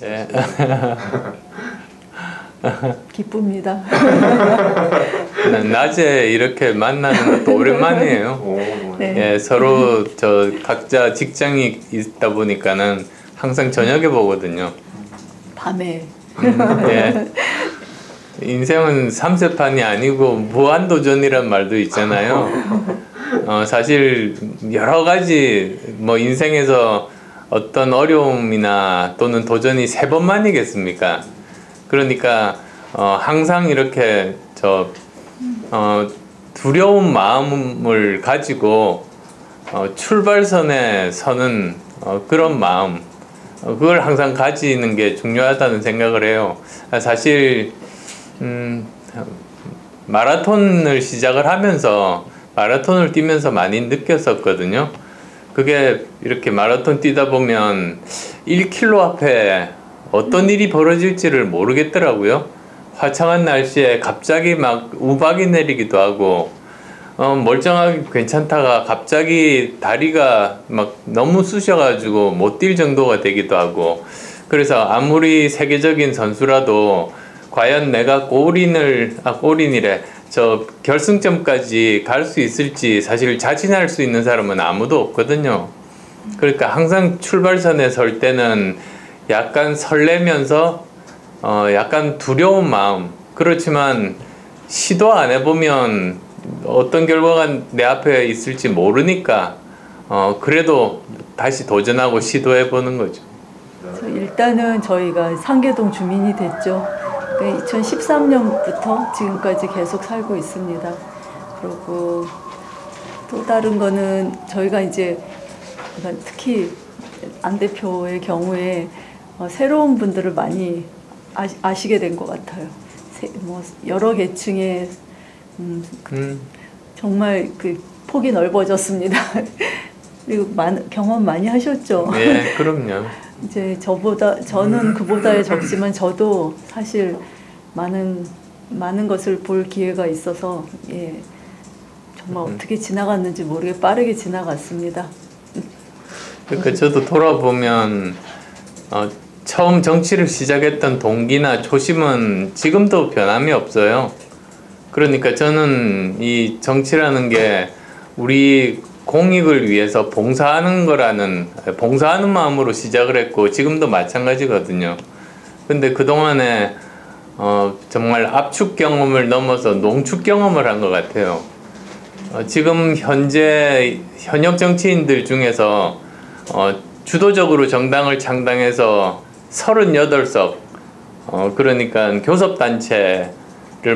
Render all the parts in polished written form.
네. 기쁩니다. 낮에 이렇게 만나는 것도 오랜만이에요. 네. 예, 서로 각자 직장이 있다 보니까는 항상 저녁에 보거든요. 밤에. 예. 인생은 삼세판이 아니고 무한도전이란 말도 있잖아요. 사실 여러 가지 뭐 인생에서 어떤 어려움이나 또는 도전이 3번만이겠습니까? 그러니까 항상 이렇게 두려운 마음을 가지고 출발선에 서는 그런 마음, 그걸 항상 가지는 게 중요하다는 생각을 해요. 사실 마라톤을 시작을 하면서 마라톤을 뛰면서 많이 느꼈었거든요. 그게 이렇게 마라톤 뛰다 보면 1km 앞에 어떤 일이 벌어질지를 모르겠더라고요. 화창한 날씨에 갑자기 막 우박이 내리기도 하고 멀쩡하게 괜찮다가 갑자기 다리가 막 너무 쑤셔가지고 못 뛸 정도가 되기도 하고, 그래서 아무리 세계적인 선수라도 과연 내가 결승점까지 갈 수 있을지 사실 자신할 수 있는 사람은 아무도 없거든요. 그러니까 항상 출발선에 설 때는 약간 설레면서 약간 두려운 마음, 그렇지만 시도 안 해보면 어떤 결과가 내 앞에 있을지 모르니까 그래도 다시 도전하고 시도해보는 거죠. 일단은 저희가 상계동 주민이 됐죠. 2013년부터 지금까지 계속 살고 있습니다. 그리고 또 다른 거는 저희가 이제 특히 안 대표의 경우에 새로운 분들을 많이 아시게 된 것 같아요. 여러 계층의 정말 그 폭이 넓어졌습니다. 그리고 경험 많이 하셨죠? 네, 그럼요. 이제 저는 그보다 적지만 저도 사실 많은 것을 볼 기회가 있어서, 예, 정말 어떻게 지나갔는지 모르게 빠르게 지나갔습니다. 그러니까 저도 돌아보면 처음 정치를 시작했던 동기나 초심은 지금도 변함이 없어요. 그러니까 저는 이 정치라는 게 우리 공익을 위해서 봉사하는 마음으로 시작을 했고 지금도 마찬가지거든요. 근데 그동안에 정말 압축 경험을 넘어서 농축 경험을 한 것 같아요. 지금 현역 정치인들 중에서 주도적으로 정당을 창당해서 38석, 그러니까 교섭단체를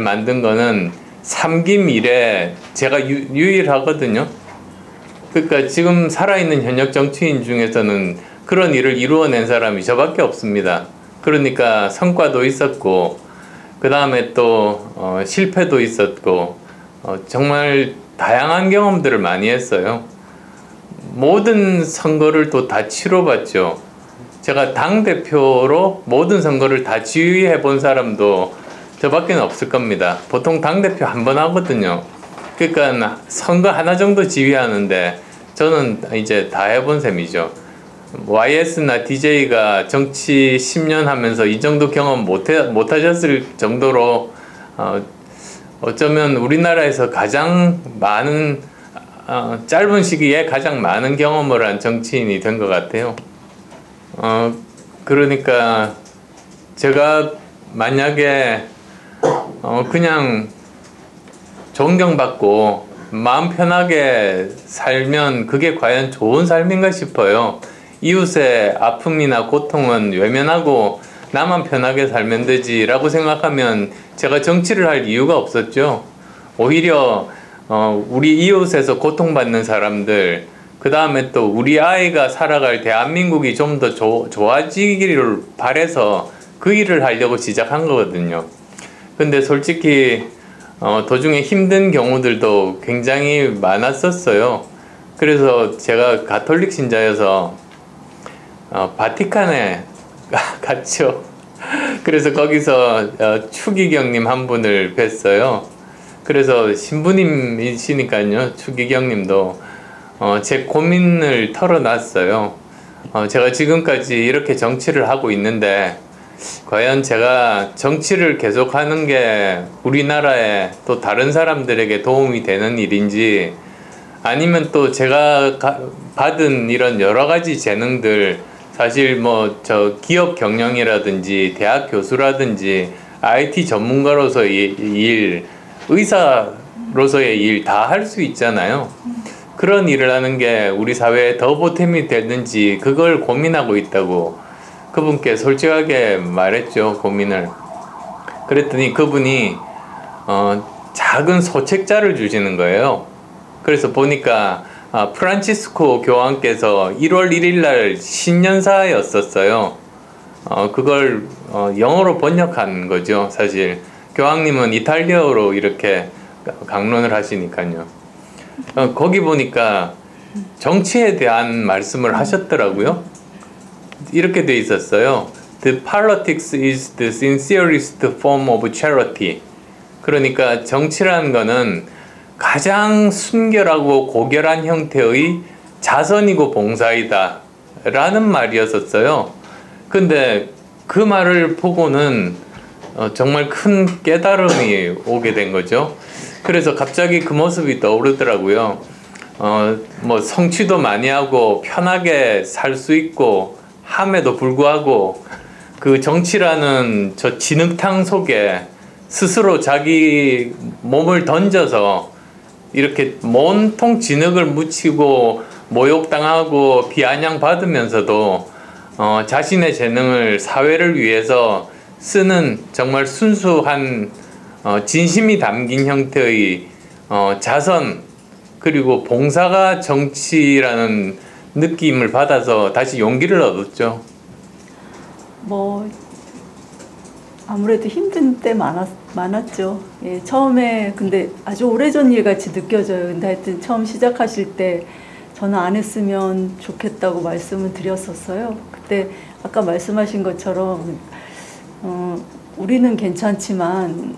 만든 거는 3기 이래 제가 유일하거든요. 그러니까 지금 살아있는 현역 정치인 중에서는 그런 일을 이루어낸 사람이 저밖에 없습니다. 그러니까 성과도 있었고 그 다음에 또 실패도 있었고 정말 다양한 경험들을 많이 했어요. 모든 선거를 또 다 치러봤죠. 제가 당대표로 모든 선거를 다 지휘해 본 사람도 저밖에 없을 겁니다. 보통 당대표 한 번 하거든요. 그러니까 선거 하나 정도 지휘하는데 저는 이제 다 해본 셈이죠. YS나 DJ가 정치 10년 하면서 이 정도 경험 못 하셨을 정도로 어쩌면 우리나라에서 가장 많은 짧은 시기에 가장 많은 경험을 한 정치인이 된 것 같아요. 그러니까 제가 만약에 그냥 존경받고 마음 편하게 살면 그게 과연 좋은 삶인가 싶어요. 이웃의 아픔이나 고통은 외면하고 나만 편하게 살면 되지라고 생각하면 제가 정치를 할 이유가 없었죠. 오히려 우리 이웃에서 고통받는 사람들, 그 다음에 또 우리 아이가 살아갈 대한민국이 좀 더 좋아지기를 바래서 그 일을 하려고 시작한 거거든요. 근데 솔직히 도중에 힘든 경우들도 굉장히 많았었어요. 그래서 제가 가톨릭 신자여서 바티칸에 갔죠. 그래서 거기서 추기경님 한 분을 뵀어요. 그래서 신부님이시니까요. 추기경님도 제 고민을 털어놨어요. 제가 지금까지 이렇게 정치를 하고 있는데 과연 제가 정치를 계속하는 게 우리나라에 또 다른 사람들에게 도움이 되는 일인지, 아니면 또 제가 받은 이런 여러 가지 재능들, 사실 뭐 저 기업 경영이라든지 대학 교수라든지 IT 전문가로서의 일, 의사로서의 일 다 할 수 있잖아요. 그런 일을 하는 게 우리 사회에 더 보탬이 되는지 그걸 고민하고 있다고 그분께 솔직하게 말했죠, 고민을. 그랬더니 그분이 작은 소책자를 주시는 거예요. 그래서 보니까 프란치스코 교황께서 1월 1일 날 신년사였었어요. 그걸 영어로 번역한 거죠, 사실. 교황님은 이탈리아어로 이렇게 강론을 하시니까요. 거기 보니까 정치에 대한 말씀을 하셨더라고요. 이렇게 돼 있었어요. The politics is the sincerest form of charity. 그러니까 정치라는 거는 가장 순결하고 고결한 형태의 자선이고 봉사이다 라는 말이었었어요. 근데 그 말을 보고는 정말 큰 깨달음이 오게 된 거죠. 그래서 갑자기 그 모습이 떠오르더라고요. 뭐 성취도 많이 하고 편하게 살 수 있고 함에도 불구하고 그 정치라는 저 진흙탕 속에 스스로 자기 몸을 던져서 이렇게 온통 진흙을 묻히고 모욕당하고 비아냥받으면서도 자신의 재능을 사회를 위해서 쓰는 정말 순수한 진심이 담긴 형태의 자선 그리고 봉사가 정치라는 느낌을 받아서 다시 용기를 얻었죠. 뭐 아무래도 힘든 때 많았죠. 예, 처음에 근데 아주 오래전 일 같이 느껴져요. 근데 하여튼 처음 시작하실 때 저는 안 했으면 좋겠다고 말씀을 드렸었어요. 그때 아까 말씀하신 것처럼 우리는 괜찮지만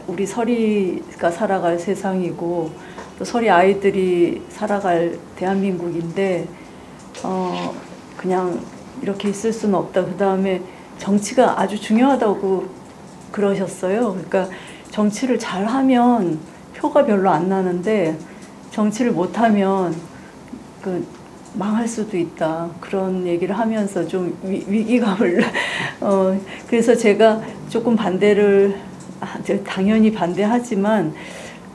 우리 서리가 살아갈 세상이고 또 서리 아이들이 살아갈 대한민국인데 그냥 이렇게 있을 수는 없다. 그 다음에 정치가 아주 중요하다고 그러셨어요. 그러니까 정치를 잘하면 표가 별로 안 나는데 정치를 못하면 망할 수도 있다. 그런 얘기를 하면서 좀 위기감을 그래서 제가 조금 반대를 당연히 반대하지만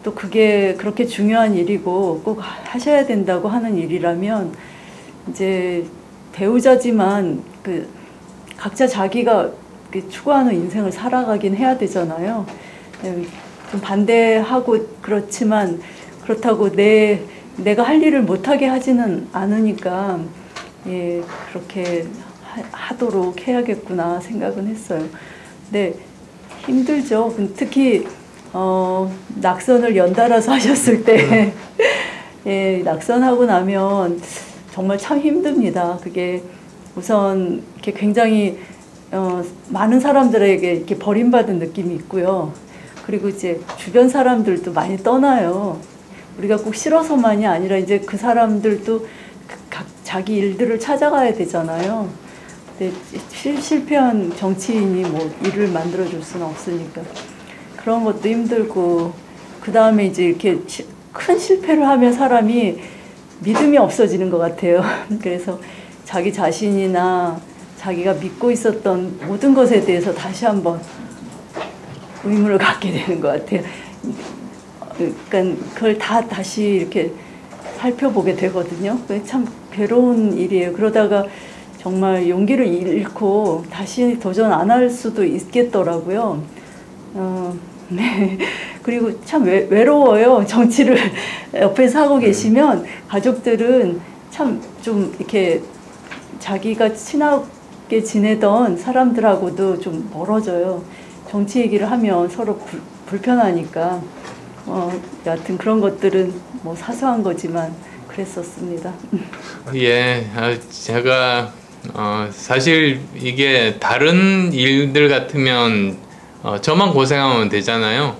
또 그게 그렇게 중요한 일이고 꼭 하셔야 된다고 하는 일이라면 이제 배우자지만 각자 자기가 추구하는 인생을 살아가긴 해야 되잖아요. 좀 반대하고 그렇지만 그렇다고 내가 할 일을 못하게 하지는 않으니까 예, 그렇게 하도록 해야겠구나 생각은 했어요. 근데 힘들죠. 특히 낙선을 연달아서 하셨을 때 예, 낙선하고 나면 정말 참 힘듭니다. 그게 우선 이렇게 굉장히 많은 사람들에게 이렇게 버림받은 느낌이 있고요. 그리고 이제 주변 사람들도 많이 떠나요. 우리가 꼭 싫어서만이 아니라 이제 그 사람들도 각 자기 일들을 찾아가야 되잖아요. 근데 실패한 정치인이 뭐 일을 만들어줄 수는 없으니까 그런 것도 힘들고 그 다음에 이제 이렇게 큰 실패를 하면 사람이 믿음이 없어지는 것 같아요. 그래서 자기 자신이나 자기가 믿고 있었던 모든 것에 대해서 다시 한번 의문을 갖게 되는 것 같아요. 그러니까 그걸 다시 이렇게 살펴보게 되거든요. 그게 참 괴로운 일이에요. 그러다가 정말 용기를 잃고 다시 도전 안 할 수도 있겠더라고요. 네. 그리고 참 외로워요. 정치를 옆에서 하고 계시면 가족들은 참 좀 이렇게 자기가 친하게 지내던 사람들하고도 좀 멀어져요. 정치 얘기를 하면 서로 불편하니까. 여하튼 그런 것들은 뭐 사소한 거지만 그랬었습니다. 예, 제가 사실 이게 다른 일들 같으면 저만 고생하면 되잖아요.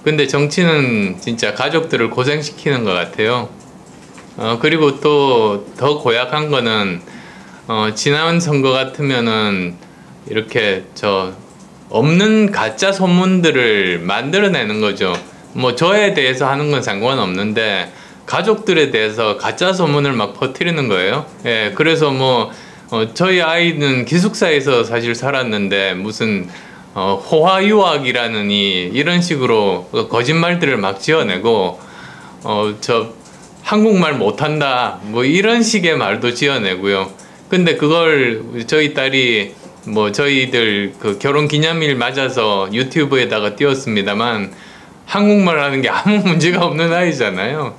근데 정치는 진짜 가족들을 고생시키는 것 같아요. 그리고 또 더 고약한 거는 지난 선거 같으면은 이렇게 없는 가짜 소문들을 만들어내는 거죠. 뭐 저에 대해서 하는 건 상관없는데 가족들에 대해서 가짜 소문을 막 퍼뜨리는 거예요. 예, 그래서 저희 아이는 기숙사에서 사실 살았는데 무슨 호화 유학이라느니 이런 식으로 거짓말들을 막 지어내고 저 한국말 못한다 뭐 이런 식의 말도 지어내고요. 근데 그걸 저희 딸이 저희들 그 결혼 기념일 맞아서 유튜브에다가 띄웠습니다만 한국말 하는 게 아무 문제가 없는 아이잖아요.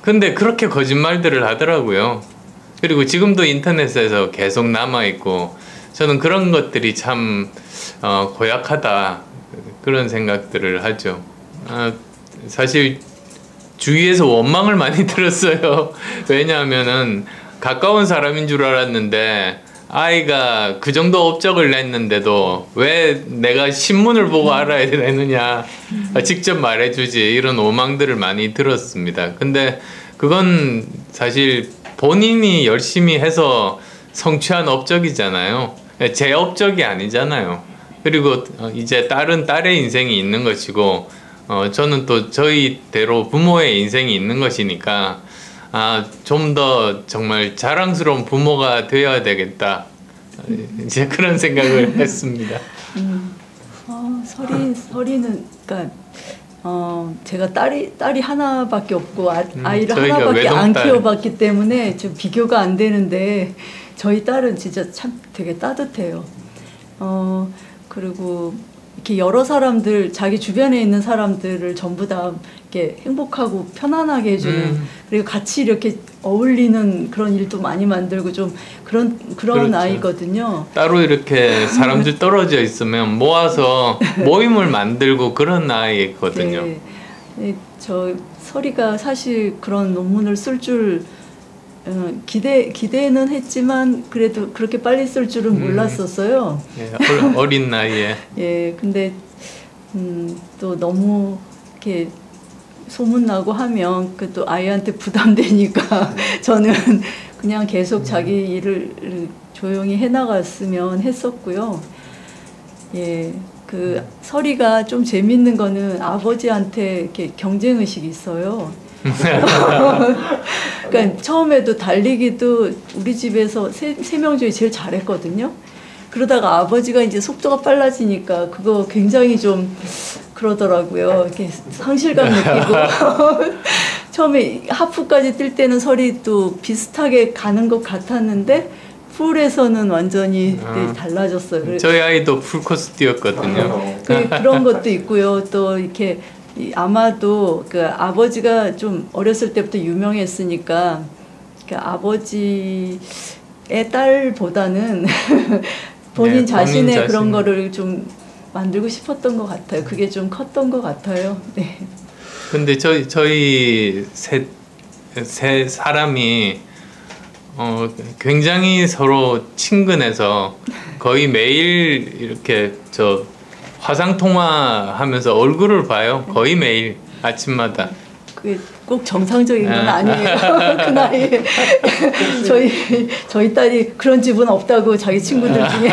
근데 그렇게 거짓말들을 하더라고요. 그리고 지금도 인터넷에서 계속 남아있고 저는 그런 것들이 참 고약하다 그런 생각들을 하죠. 사실 주위에서 원망을 많이 들었어요. 왜냐하면은 가까운 사람인 줄 알았는데 아이가 그 정도 업적을 냈는데도 왜 내가 신문을 보고 알아야 되느냐, 직접 말해주지, 이런 원망들을 많이 들었습니다. 근데 그건 사실 본인이 열심히 해서 성취한 업적이잖아요. 제 업적이 아니잖아요. 그리고 이제 딸의 인생이 있는 것이고 저는 또 저희대로 부모의 인생이 있는 것이니까 좀 더 정말 자랑스러운 부모가 되어야 되겠다. 이제 그런 생각을 했습니다. 설이는 그러니까 제가 딸이 하나밖에 없고 아이를 저희가 하나밖에 안 외동딸. 키워봤기 때문에 좀 비교가 안 되는데 저희 딸은 진짜 참 되게 따뜻해요. 그리고 이렇게 여러 사람들, 자기 주변에 있는 사람들을 전부 다 이렇게 행복하고 편안하게 해주는, 그리고 같이 이렇게 어울리는 그런 일도 많이 만들고 좀 그런 그렇죠. 아이거든요. 따로 이렇게 사람들 떨어져 있으면 모아서 모임을 만들고 그런 아이거든요. 네, 저 설이가 사실 그런 논문을 쓸 줄 기대는 했지만 그래도 그렇게 빨리 쓸 줄은 몰랐었어요. 예, 어린 나이에. 예, 근데 또 너무 이렇게 소문나고 하면 그 또 아이한테 부담되니까 저는 그냥 계속 자기 일을 조용히 해나갔으면 했었고요. 예, 그 설이가 좀 재밌는 거는 아버지한테 이렇게 경쟁의식이 있어요. 그러니까 처음에도 달리기도 우리 집에서 세 명 중에 제일 잘했거든요. 그러다가 아버지가 이제 속도가 빨라지니까 그거 굉장히 좀 그러더라고요. 이렇게 상실감 느끼고 처음에 하프까지 뛸 때는 설이 또 비슷하게 가는 것 같았는데 풀에서는 완전히 달라졌어요. 저희 아이도 풀코스 뛰었거든요. 그런 것도 있고요. 또 이렇게 아마도 그 아버지가 좀 어렸을 때부터 유명했으니까 그 아버지의 딸보다는 본인 자신의 그런 거를 좀 만들고 싶었던 것 같아요. 그게 좀 컸던 것 같아요. 네. 근데 저희 세 사람이 굉장히 서로 친근해서 거의 매일 이렇게 화상 통화하면서 얼굴을 봐요. 거의 매일 아침마다. 그게 꼭 정상적인 건 아니에요. 그 나이에 저희 딸이 그런 집은 없다고, 자기 친구들 중에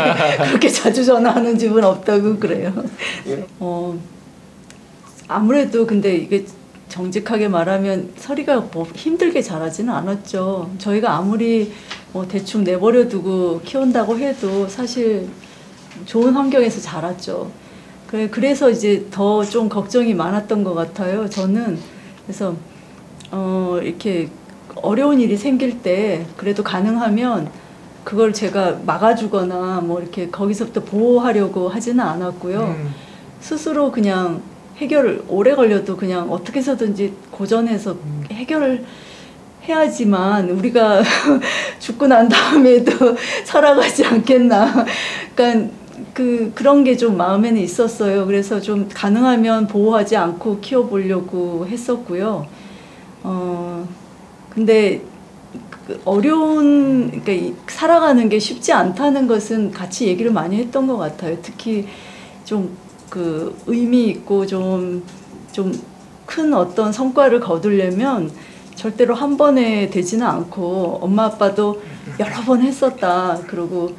그렇게 자주 전화하는 집은 없다고 그래요. 아무래도 근데 이게 정직하게 말하면 설이가 뭐 힘들게 자라지는 않았죠. 저희가 아무리 대충 내버려 두고 키운다고 해도 사실 좋은 환경에서 자랐죠. 그래서 이제 더 좀 걱정이 많았던 것 같아요. 저는 그래서 이렇게 어려운 일이 생길 때 그래도 가능하면 그걸 제가 막아주거나 뭐 이렇게 거기서부터 보호하려고 하지는 않았고요. 스스로 그냥 해결을, 오래 걸려도 그냥 어떻게 해서든지 고전해서 해결을 해야지만 우리가 죽고 난 다음에도 살아가지 않겠나. 그러니까 그런 게 좀 마음에는 있었어요. 그래서 좀 가능하면 보호하지 않고 키워보려고 했었고요. 근데 그러니까 살아가는 게 쉽지 않다는 것은 같이 얘기를 많이 했던 것 같아요. 특히 좀 의미 있고 좀 큰 어떤 성과를 거두려면 절대로 한 번에 되지는 않고, 엄마 아빠도 여러 번 했었다. 그러고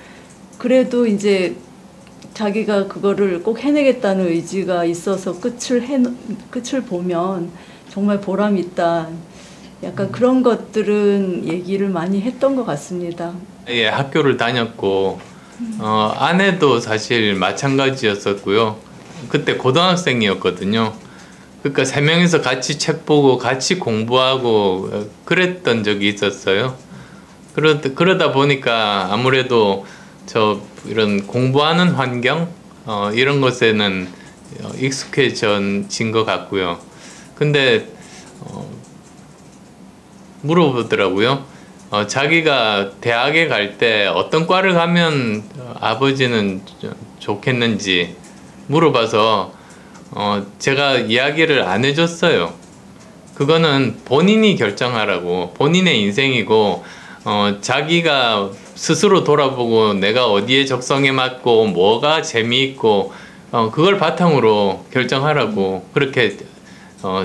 그래도 이제 자기가 그거를 꼭 해내겠다는 의지가 있어서 끝을 보면 정말 보람 있다. 약간 그런 것들은 얘기를 많이 했던 것 같습니다. 예, 학교를 다녔고 아내도 사실 마찬가지였었고요. 그때 고등학생이었거든요. 그러니까 세 명이서 같이 책 보고 같이 공부하고 그랬던 적이 있었어요. 그러다 보니까 아무래도 이런 공부하는 환경 이런 것에는 익숙해진 것 같고요. 근데 물어보더라고요. 자기가 대학에 갈 때 어떤 과를 가면 아버지는 좋겠는지 물어봐서 제가 이야기를 안 해줬어요. 그거는 본인이 결정하라고, 본인의 인생이고 자기가 스스로 돌아보고 내가 어디에 적성에 맞고 뭐가 재미있고 그걸 바탕으로 결정하라고 그렇게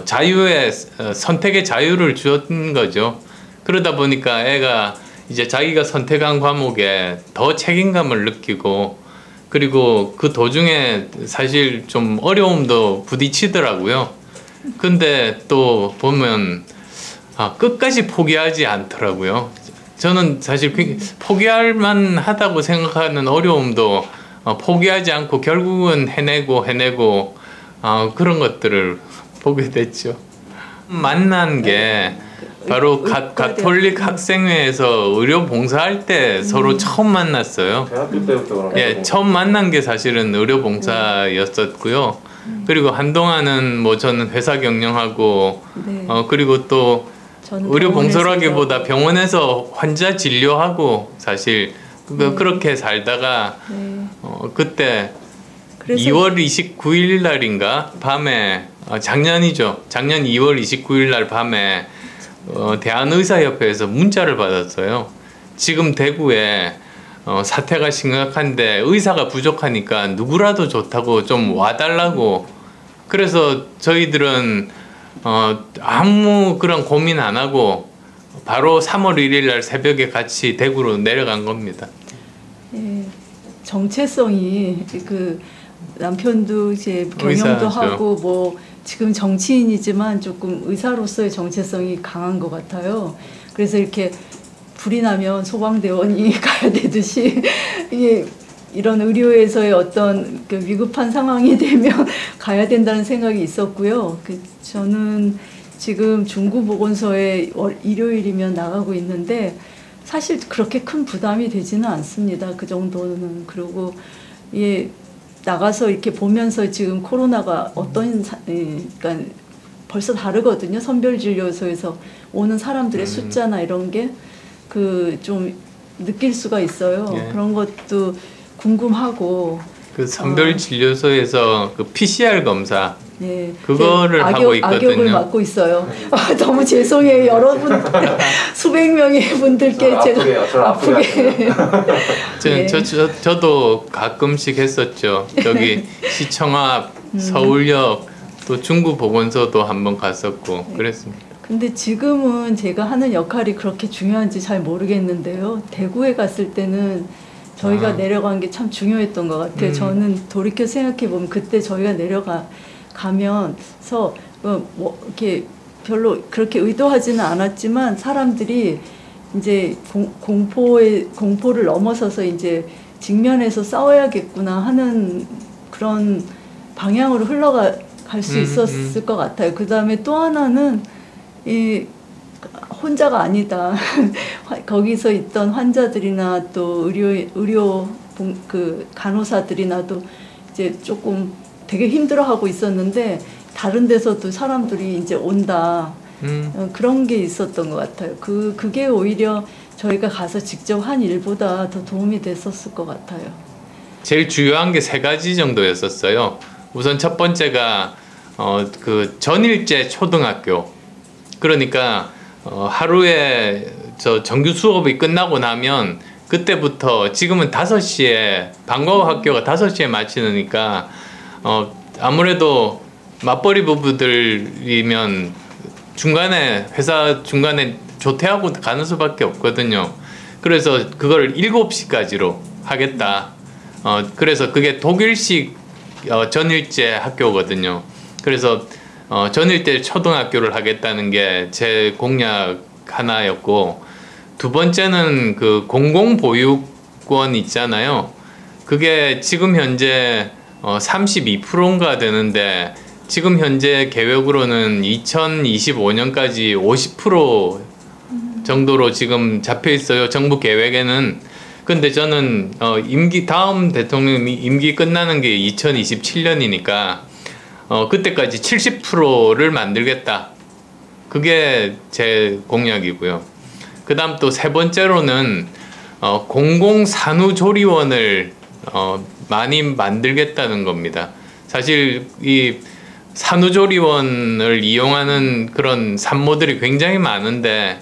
자유의 선택의 자유를 주었던 거죠. 그러다 보니까 애가 이제 자기가 선택한 과목에 더 책임감을 느끼고 그리고 그 도중에 사실 좀 어려움도 부딪히더라고요. 근데 또 보면 끝까지 포기하지 않더라고요. 저는 사실 포기할 만하다고 생각하는 어려움도 포기하지 않고 결국은 해내고 그런 것들을 보게 됐죠. 만난 게 바로 가톨릭 학생회에서 의료 봉사할 때 서로 처음 만났어요. 대학교 때부터 그런 예, 처음 만난 게 사실은 의료 봉사였었고요. 그리고 한동안은 뭐 저는 회사 경영하고 네. 그리고 또 저는 의료 봉사라기보다 일하고. 병원에서 환자 진료하고 사실 그렇게 살다가 네. 그때 그래서 2월 29일 날인가 밤에 작년이죠. 작년 2월 29일 날 밤에 대한의사협회에서 문자를 받았어요. 지금 대구에 사태가 심각한데 의사가 부족하니까 누구라도 좋다고 좀 와달라고. 그래서 저희들은 아무 그런 고민 안 하고 바로 3월 1일 날 새벽에 같이 대구로 내려간 겁니다. 예, 정체성이 그 남편도 이제 경영도 의사죠. 하고 뭐 지금 정치인이지만 조금 의사로서의 정체성이 강한 것 같아요. 그래서 이렇게 불이 나면 소방대원이 가야 되듯이 이게 이런 의료에서의 어떤 그 위급한 상황이 되면 가야 된다는 생각이 있었고요. 저는 지금 중구보건소에 일요일이면 나가고 있는데 사실 그렇게 큰 부담이 되지는 않습니다. 그 정도는. 그리고 예, 나가서 이렇게 보면서 지금 코로나가 그러니까 벌써 다르거든요. 선별진료소에서 오는 사람들의 숫자나 이런 게 그 좀 느낄 수가 있어요. 예. 그런 것도 궁금하고. 그 선별진료소에서 그 PCR 검사 네, 그거를 하고 있거든요. 악역을 맡고 있어요. 너무 죄송해요. 여러분 수백 명의 분들께 제가 아프게. 네. 저도 가끔씩 했었죠. 저기 시청 앞, 서울역, 또 중구보건소도 한번 갔었고 그랬습니다. 근데 지금은 제가 하는 역할이 그렇게 중요한지 잘 모르겠는데요. 대구에 갔을 때는 저희가 내려간 게 참 중요했던 것 같아요. 저는 돌이켜 생각해 보면 그때 저희가 가면서 뭐 이렇게 별로 그렇게 의도하지는 않았지만 사람들이 이제 공포를 넘어서서 이제 직면해서 싸워야겠구나 하는 그런 방향으로 흘러갈 수 있었을 것 같아요. 그 다음에 또 하나는 이 혼자가 아니다. 거기서 있던 환자들이나 또 의료 그 간호사들이나도 이제 조금 되게 힘들어하고 있었는데 다른 데서도 사람들이 이제 온다. 그런 게 있었던 것 같아요. 그게 오히려 저희가 가서 직접 한 일보다 더 도움이 됐었을 것 같아요. 제일 중요한 게 3가지 정도였었어요. 우선 첫 번째가 그 전일제 초등학교. 그러니까 하루에 정규 수업이 끝나고 나면 그때부터 지금은 5시에 방과후 학교가 5시에 마치니까 아무래도 맞벌이 부부들이면 중간에 회사 중간에 조퇴하고 가는 수밖에 없거든요. 그래서 그걸 7시까지로 하겠다. 그래서 그게 독일식 전일제 학교거든요. 그래서 전일제 초등학교를 하겠다는 게 제 공약 하나였고, 두 번째는 그 공공보육원 있잖아요. 그게 지금 현재 32%인가 되는데, 지금 현재 계획으로는 2025년까지 50% 정도로 지금 잡혀 있어요. 정부 계획에는. 근데 저는 다음 대통령 임기 끝나는 게 2027년이니까 그때까지 70%를 만들겠다. 그게 제 공약이고요. 그다음 또 세 번째로는 공공산후조리원을 많이 만들겠다는 겁니다. 사실 이 산후조리원을 이용하는 그런 산모들이 굉장히 많은데,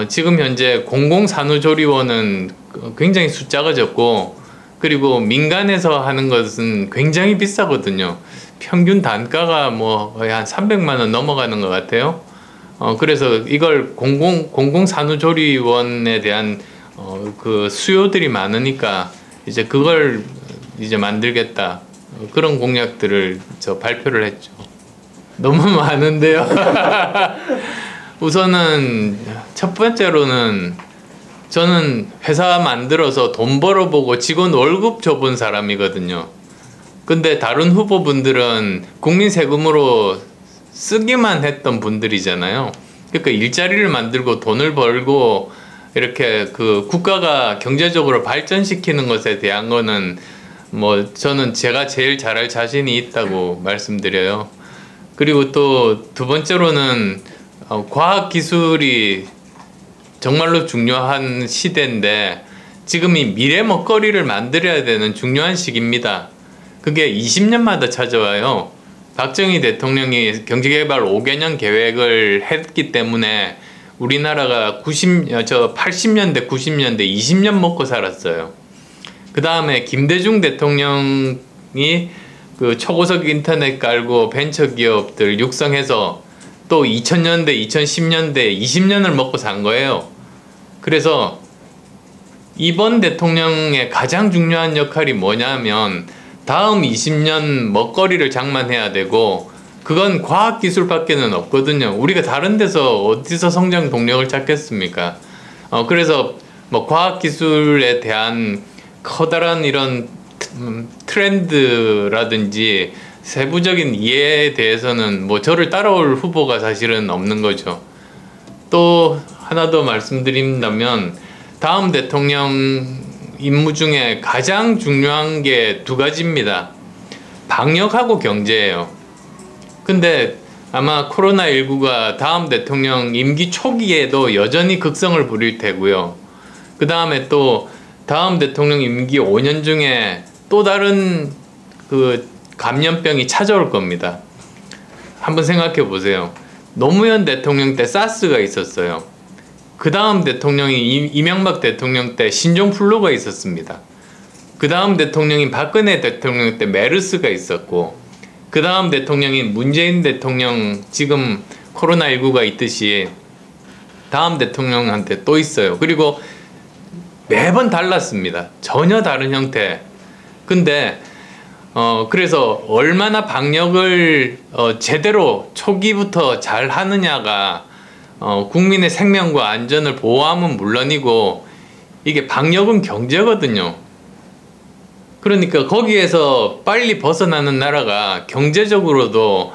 지금 현재 공공산후조리원은 굉장히 숫자가 적고, 그리고 민간에서 하는 것은 굉장히 비싸거든요. 평균 단가가 뭐 거의 한 300만 원 넘어가는 것 같아요. 그래서 이걸 공공산후조리원에 대한 그 수요들이 많으니까 이제 그걸 이제 만들겠다. 그런 공약들을 발표를 했죠. 너무 많은데요. 우선은 첫 번째로는 저는 회사 만들어서 돈 벌어보고 직원 월급 줘본 사람이거든요. 근데 다른 후보분들은 국민 세금으로 쓰기만 했던 분들이잖아요. 그러니까 일자리를 만들고 돈을 벌고 이렇게 그 국가가 경제적으로 발전시키는 것에 대한 거는 뭐 저는 제가 제일 잘할 자신이 있다고 말씀드려요. 그리고 또 두 번째로는 과학기술이 정말로 중요한 시대인데, 지금 이 미래 먹거리를 만들어야 되는 중요한 시기입니다. 그게 20년마다 찾아와요. 박정희 대통령이 경제개발 5개년 계획을 했기 때문에 우리나라가 80년대, 90년대 20년 먹고 살았어요. 그 다음에 김대중 대통령이 그 초고속 인터넷 깔고 벤처기업들 육성해서 또 2000년대, 2010년대 20년을 먹고 산 거예요. 그래서 이번 대통령의 가장 중요한 역할이 뭐냐면 다음 20년 먹거리를 장만해야 되고, 그건 과학기술밖에는 없거든요. 우리가 다른 데서 어디서 성장 동력을 찾겠습니까? 그래서 뭐 과학기술에 대한 커다란 이런 트렌드라든지 세부적인 이해에 대해서는 뭐 저를 따라올 후보가 사실은 없는 거죠. 또 하나 더 말씀드린다면, 다음 대통령 임무 중에 가장 중요한 게 두 가지입니다. 방역하고 경제예요. 근데 아마 코로나19가 다음 대통령 임기 초기에도 여전히 극성을 부릴 테고요. 그 다음에 또 다음 대통령 임기 5년 중에 또 다른 그 감염병이 찾아올 겁니다. 한번 생각해 보세요. 노무현 대통령 때 사스가 있었어요. 그 다음 대통령이 이명박 대통령 때 신종플루가 있었습니다. 그 다음 대통령인 박근혜 대통령 때 메르스가 있었고, 그 다음 대통령인 문재인 대통령 지금 코로나19가 있듯이 다음 대통령한테 또 있어요. 그리고 매번 달랐습니다. 전혀 다른 형태. 근데 그래서 얼마나 방역을 제대로 초기부터 잘 하느냐가 국민의 생명과 안전을 보호하면 물론이고, 이게 방역은 경제거든요. 그러니까 거기에서 빨리 벗어나는 나라가 경제적으로도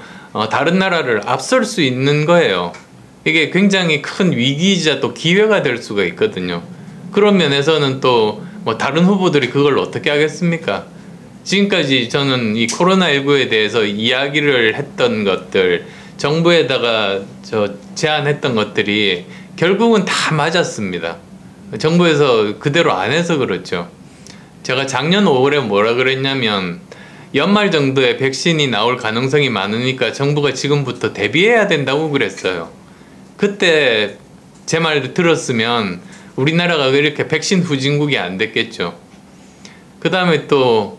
다른 나라를 앞설 수 있는 거예요. 이게 굉장히 큰 위기이자 또 기회가 될 수가 있거든요. 그런 면에서는 또 뭐 다른 후보들이 그걸 어떻게 하겠습니까? 지금까지 저는 이 코로나19에 대해서 이야기를 했던 것들, 정부에다가 제안했던 것들이 결국은 다 맞았습니다. 정부에서 그대로 안 해서 그렇죠. 제가 작년 5월에 뭐라 그랬냐면, 연말 정도에 백신이 나올 가능성이 많으니까 정부가 지금부터 대비해야 된다고 그랬어요. 그때 제 말을 들었으면 우리나라가 이렇게 백신 후진국이 안 됐겠죠. 그 다음에 또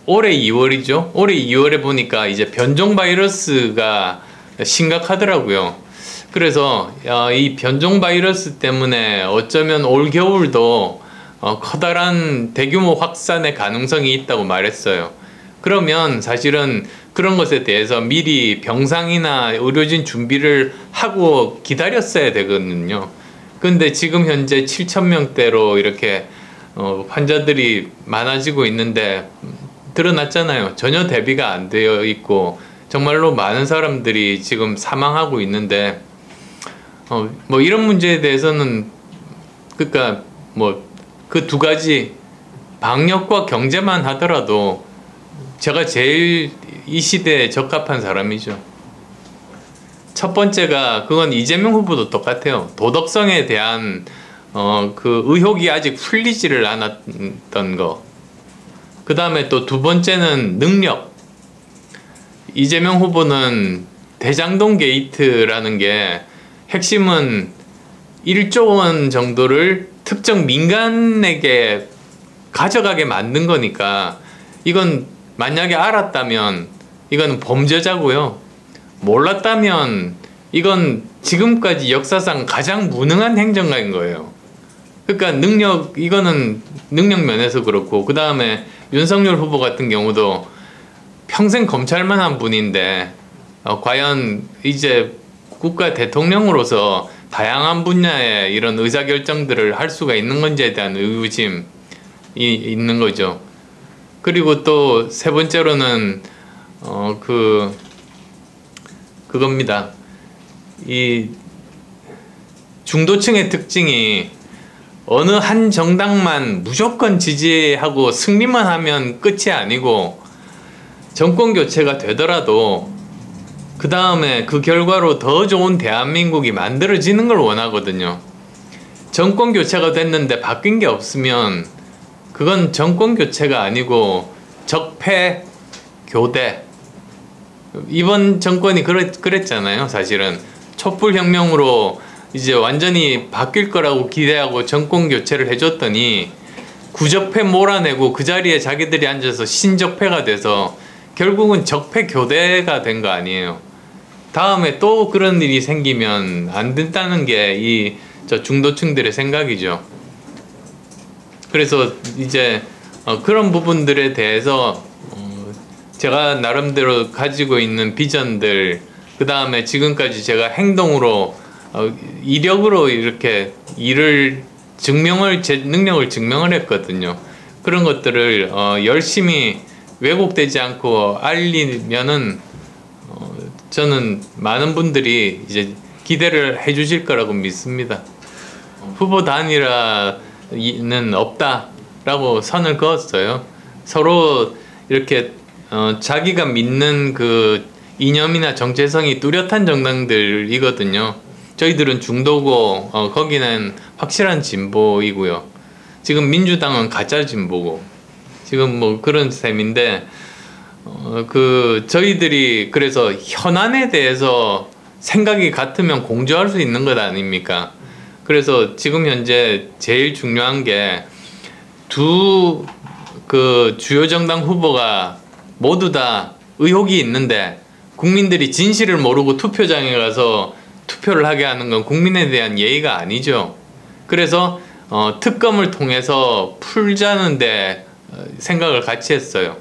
올해 2월이죠. 올해 2월에 보니까 이제 변종 바이러스가 심각하더라고요. 그래서 이 변종 바이러스 때문에 어쩌면 올 겨울도 커다란 대규모 확산의 가능성이 있다고 말했어요. 그러면 사실은 그런 것에 대해서 미리 병상이나 의료진 준비를 하고 기다렸어야 되거든요. 근데 지금 현재 7,000명대로 이렇게 환자들이 많아지고 있는데 드러났잖아요. 전혀 대비가 안 되어 있고 정말로 많은 사람들이 지금 사망하고 있는데 뭐 이런 문제에 대해서는 그러니까 뭐 그 두 가지 방역과 경제만 하더라도 제가 제일 이 시대에 적합한 사람이죠. 첫 번째가 그건 이재명 후보도 똑같아요. 도덕성에 대한 그 의혹이 아직 풀리지를 않았던 거. 그 다음에 또 두 번째는 능력. 이재명 후보는 대장동 게이트라는 게 핵심은 1조 원 정도를 특정 민간에게 가져가게 만든 거니까 이건 만약에 알았다면 이건 범죄자고요. 몰랐다면 이건 지금까지 역사상 가장 무능한 행정가인 거예요. 그러니까 이거는 능력 면에서 그렇고, 그 다음에 윤석열 후보 같은 경우도 평생 검찰만 한 분인데 과연 이제 국가 대통령으로서 다양한 분야의 이런 의사결정들을 할 수가 있는 건지에 대한 의구심이 있는 거죠. 그리고 또 세 번째로는 그겁니다. 이 중도층의 특징이 어느 한 정당만 무조건 지지하고 승리만 하면 끝이 아니고 정권 교체가 되더라도 그 다음에 그 결과로 더 좋은 대한민국이 만들어지는 걸 원하거든요. 정권 교체가 됐는데 바뀐 게 없으면 그건 정권 교체가 아니고 적폐 교대. 이번 정권이 그랬잖아요. 사실은 촛불혁명으로 이제 완전히 바뀔 거라고 기대하고 정권 교체를 해줬더니 구적폐 몰아내고 그 자리에 자기들이 앉아서 신적폐가 돼서 결국은 적폐 교대가 된 거 아니에요. 다음에 또 그런 일이 생기면 안 된다는 게 저 중도층들의 생각이죠. 그래서 이제 그런 부분들에 대해서 제가 나름대로 가지고 있는 비전들, 그 다음에 지금까지 제가 행동으로 이력으로 이렇게 제 능력을 증명을 했거든요. 그런 것들을 열심히 왜곡되지 않고 알리면은 저는 많은 분들이 이제 기대를 해주실 거라고 믿습니다. 후보 단일화는 없다라고 선을 그었어요. 서로 이렇게 자기가 믿는 그 이념이나 정체성이 뚜렷한 정당들이거든요. 저희들은 중도고 거기는 확실한 진보이고요. 지금 민주당은 가짜 진보고 지금 뭐 그런 셈인데 저희들이 그래서 현안에 대해서 생각이 같으면 공조할 수 있는 것 아닙니까? 그래서 지금 현재 제일 중요한 게 그 주요 정당 후보가 모두 다 의혹이 있는데 국민들이 진실을 모르고 투표장에 가서 투표를 하게 하는 건 국민에 대한 예의가 아니죠. 그래서 특검을 통해서 풀자는데 생각을 같이 했어요.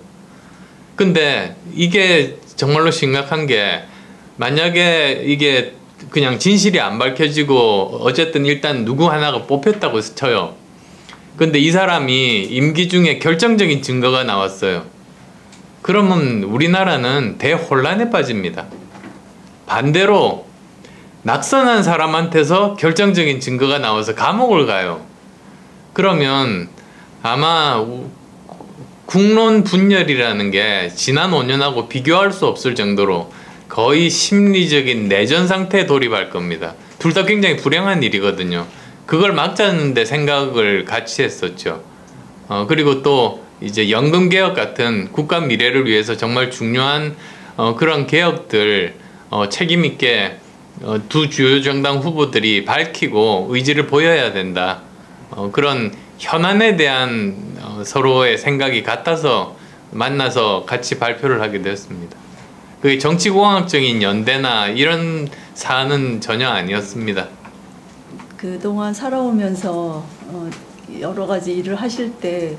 근데 이게 정말로 심각한 게 만약에 이게 그냥 진실이 안 밝혀지고 어쨌든 일단 누구 하나가 뽑혔다고 쳐요. 근데 이 사람이 임기 중에 결정적인 증거가 나왔어요. 그러면 우리나라는 대혼란에 빠집니다. 반대로 낙선한 사람한테서 결정적인 증거가 나와서 감옥을 가요. 그러면 아마 국론 분열이라는 게 지난 5년하고 비교할 수 없을 정도로 거의 심리적인 내전 상태에 돌입할 겁니다. 둘 다 굉장히 불행한 일이거든요. 그걸 막자는데 생각을 같이 했었죠. 그리고 또 이제 연금개혁 같은 국가 미래를 위해서 정말 중요한 그런 개혁들 책임있게 두 주요 정당 후보들이 밝히고 의지를 보여야 된다. 그런 현안에 대한 서로의 생각이 같아서 만나서 같이 발표를 하게 되었습니다. 그게 정치공학적인 연대나 이런 사안은 전혀 아니었습니다. 그동안 살아오면서 여러 가지 일을 하실 때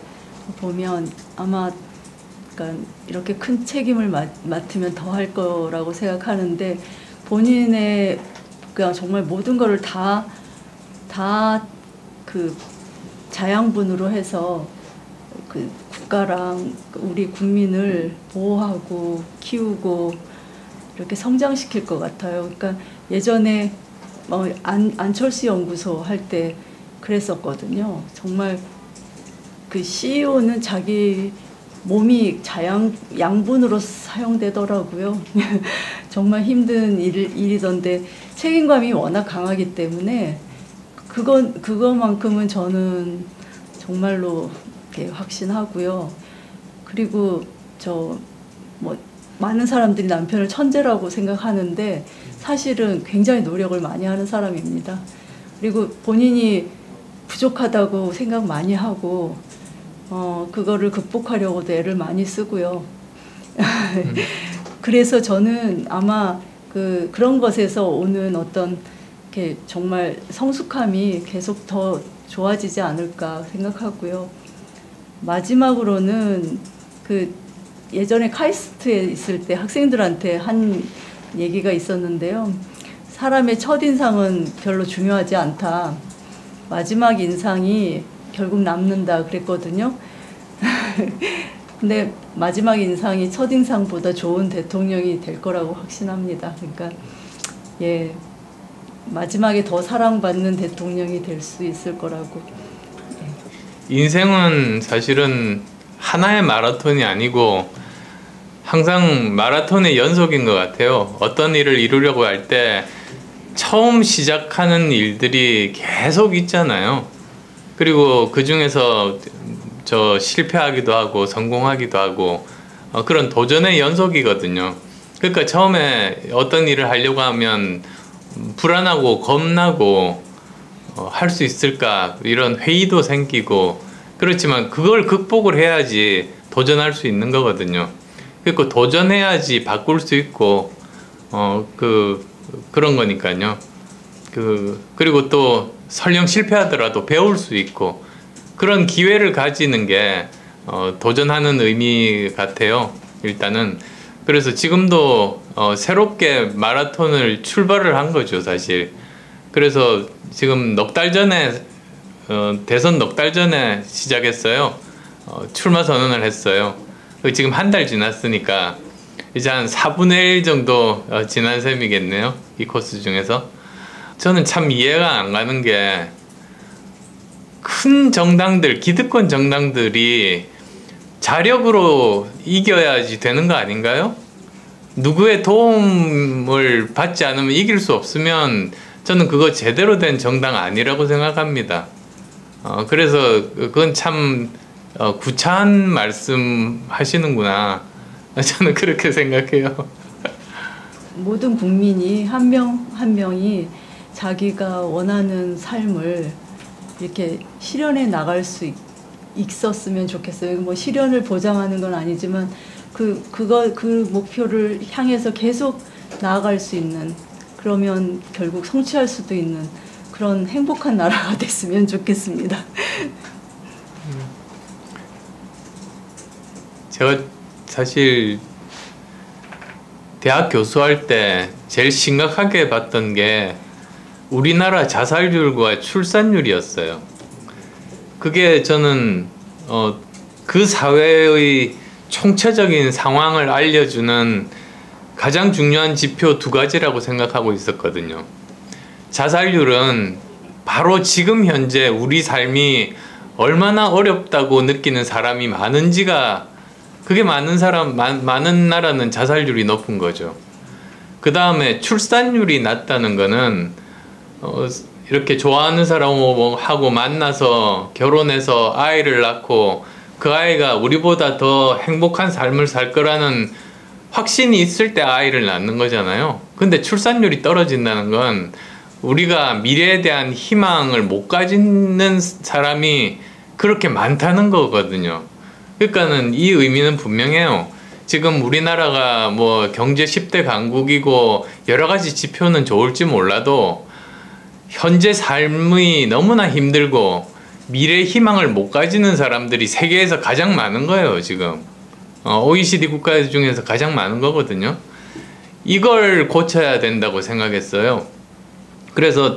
보면 아마 그러니까 이렇게 큰 책임을 맡으면 더 할 거라고 생각하는데 본인의 그냥 정말 모든 거를 다 그 자양분으로 해서 그 국가랑 우리 국민을 보호하고 키우고 이렇게 성장시킬 것 같아요. 그러니까 예전에 안철수 연구소 할 때 그랬었거든요. 정말 그 CEO는 자기 몸이 양분으로 사용되더라고요. 정말 힘든 일이던데 책임감이 워낙 강하기 때문에 그거만큼은 저는 정말로 확신하고요. 그리고 많은 사람들이 남편을 천재라고 생각하는데 사실은 굉장히 노력을 많이 하는 사람입니다. 그리고 본인이 부족하다고 생각 많이 하고 그거를 극복하려고도 애를 많이 쓰고요. 그래서 저는 아마 그런 것에서 오는 어떤 정말 성숙함이 계속 더 좋아지지 않을까 생각하고요. 마지막으로는 예전에 카이스트에 있을 때 학생들한테 한 얘기가 있었는데요. 사람의 첫인상은 별로 중요하지 않다. 마지막 인상이 결국 남는다 그랬거든요. 근데 마지막 인상이 첫인상보다 좋은 대통령이 될 거라고 확신합니다. 그러니까 마지막에 더 사랑받는 대통령이 될 수 있을 거라고. 인생은 사실은 하나의 마라톤이 아니고 항상 마라톤의 연속인 것 같아요. 어떤 일을 이루려고 할 때 처음 시작하는 일들이 계속 있잖아요. 그리고 그 중에서 실패하기도 하고 성공하기도 하고 그런 도전의 연속이거든요. 그러니까 처음에 어떤 일을 하려고 하면 불안하고 겁나고 할 수 있을까 이런 회의도 생기고 그렇지만 그걸 극복을 해야지 도전할 수 있는 거거든요. 그리고 도전해야지 바꿀 수 있고 그런 거니까요. 그리고 또 설령 실패하더라도 배울 수 있고 그런 기회를 가지는 게 도전하는 의미 같아요. 일단은 그래서 지금도 새롭게 마라톤을 출발을 한 거죠, 사실. 그래서 지금 넉 달 전에 대선 넉 달 전에 시작했어요. 출마 선언을 했어요. 지금 한 달 지났으니까 이제 한 4분의 1 정도 지난 셈이겠네요. 이 코스 중에서. 저는 참 이해가 안 가는 게 큰 정당들, 기득권 정당들이 자력으로 이겨야지 되는 거 아닌가요? 누구의 도움을 받지 않으면 이길 수 없으면 저는 그거 제대로 된 정당 아니라고 생각합니다. 그래서 그건 참 구차한 말씀 하시는구나. 저는 그렇게 생각해요. 모든 국민이 한 명 한 명이 자기가 원하는 삶을 이렇게 실현해 나갈 수 있었으면 좋겠어요. 뭐 실현을 보장하는 건 아니지만 그 목표를 향해서 계속 나아갈 수 있는, 그러면 결국 성취할 수도 있는 그런 행복한 나라가 됐으면 좋겠습니다. 제가 사실 대학 교수할 때 제일 심각하게 봤던 게 우리나라 자살률과 출산율이었어요. 그게 저는 그 사회의 총체적인 상황을 알려주는 가장 중요한 지표 2가지라고 생각하고 있었거든요. 자살률은 바로 지금 현재 우리 삶이 얼마나 어렵다고 느끼는 사람이 많은지가, 그게 많은 나라는 자살률이 높은 거죠. 그 다음에 출산율이 낮다는 거는 이렇게 좋아하는 사람하고 만나서 결혼해서 아이를 낳고 그 아이가 우리보다 더 행복한 삶을 살 거라는 확신이 있을 때 아이를 낳는 거잖아요. 근데 출산율이 떨어진다는 건 우리가 미래에 대한 희망을 못 가지는 사람이 그렇게 많다는 거거든요. 그러니까는 이 의미는 분명해요. 지금 우리나라가 뭐 경제 10대 강국이고 여러 가지 지표는 좋을지 몰라도 현재 삶이 너무나 힘들고 미래 희망을 못 가지는 사람들이 세계에서 가장 많은 거예요, 지금. OECD 국가 중에서 가장 많은 거거든요. 이걸 고쳐야 된다고 생각했어요. 그래서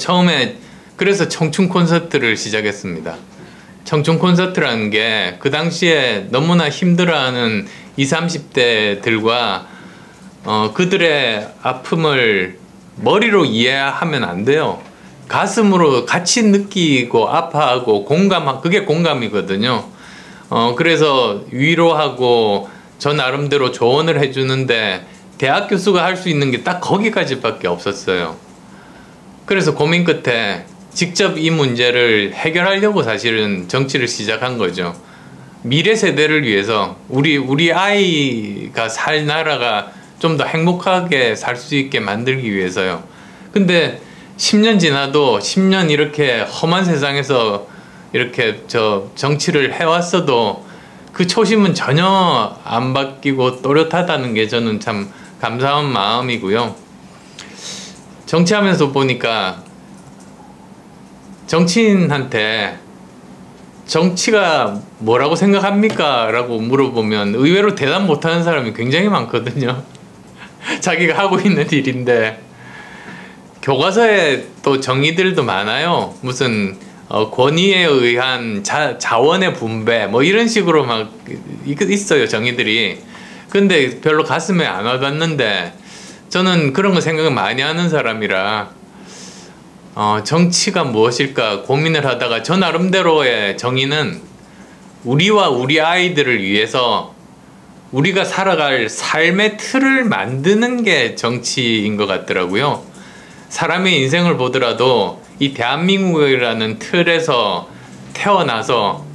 그래서 청춘 콘서트를 시작했습니다. 청춘 콘서트라는 게 그 당시에 너무나 힘들어하는 20, 30대들과 그들의 아픔을 머리로 이해하면 안 돼요. 가슴으로 같이 느끼고 아파하고 그게 공감이거든요. 그래서 위로하고 저 나름대로 조언을 해주는데 대학 교수가 할 수 있는 게 딱 거기까지밖에 없었어요. 그래서 고민 끝에 직접 이 문제를 해결하려고 사실은 정치를 시작한 거죠. 미래 세대를 위해서 우리 아이가 살 나라가 좀 더 행복하게 살 수 있게 만들기 위해서요. 근데 10년 지나도 10년 이렇게 험한 세상에서 이렇게 정치를 해왔어도 그 초심은 전혀 안 바뀌고 또렷하다는 게 저는 참 감사한 마음이고요. 정치하면서 보니까 정치인한테 정치가 뭐라고 생각합니까? 라고 물어보면 의외로 대답 못하는 사람이 굉장히 많거든요. 자기가 하고 있는 일인데. 교과서에 또 정의들도 많아요. 무슨 권위에 의한 자원의 분배 뭐 이런 식으로 막 있어요, 정의들이. 근데 별로 가슴에 안 와닿는데 저는 그런 거 생각을 많이 하는 사람이라 정치가 무엇일까 고민을 하다가 저 나름대로의 정의는 우리와 우리 아이들을 위해서 우리가 살아갈 삶의 틀을 만드는 게 정치인 것 같더라고요. 사람의 인생을 보더라도 이 대한민국이라는 틀에서 태어나서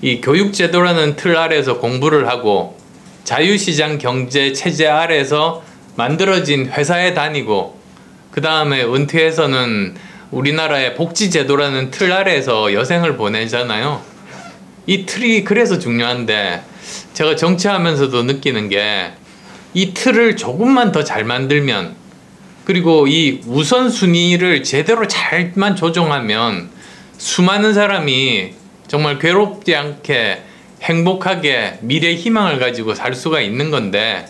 이 교육제도라는 틀 아래에서 공부를 하고 자유시장 경제 체제 아래에서 만들어진 회사에 다니고 그 다음에 은퇴해서는 우리나라의 복지제도라는 틀 아래에서 여생을 보내잖아요. 이 틀이 그래서 중요한데 제가 정치하면서도 느끼는 게 이 틀을 조금만 더 잘 만들면 그리고 이 우선순위를 제대로 잘만 조정하면 수많은 사람이 정말 괴롭지 않게 행복하게 미래 희망을 가지고 살 수가 있는 건데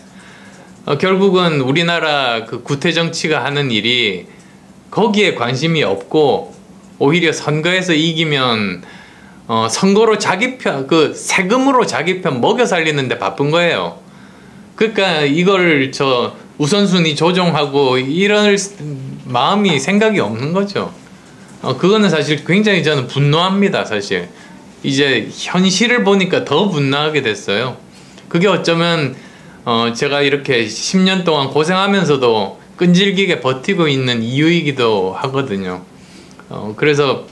결국은 우리나라 그 구태 정치가 하는 일이 거기에 관심이 없고 오히려 선거에서 이기면 선거로 자기 편, 세금으로 자기 편 먹여 살리는데 바쁜 거예요. 그러니까 이걸 우선순위 조정하고 이럴 마음이 생각이 없는 거죠. 그거는 사실 굉장히 저는 분노합니다, 사실. 이제 현실을 보니까 더 분노하게 됐어요. 그게 어쩌면 제가 이렇게 10년 동안 고생하면서도 끈질기게 버티고 있는 이유이기도 하거든요. 그래서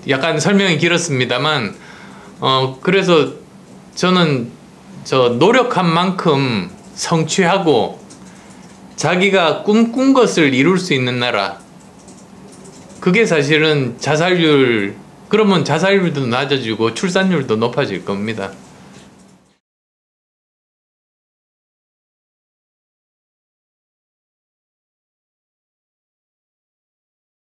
약간 설명이 길었습니다만 그래서 저는 노력한 만큼 성취하고 자기가 꿈꾼 것을 이룰 수 있는 나라, 그게 사실은 그러면 자살률도 낮아지고 출산율도 높아질 겁니다.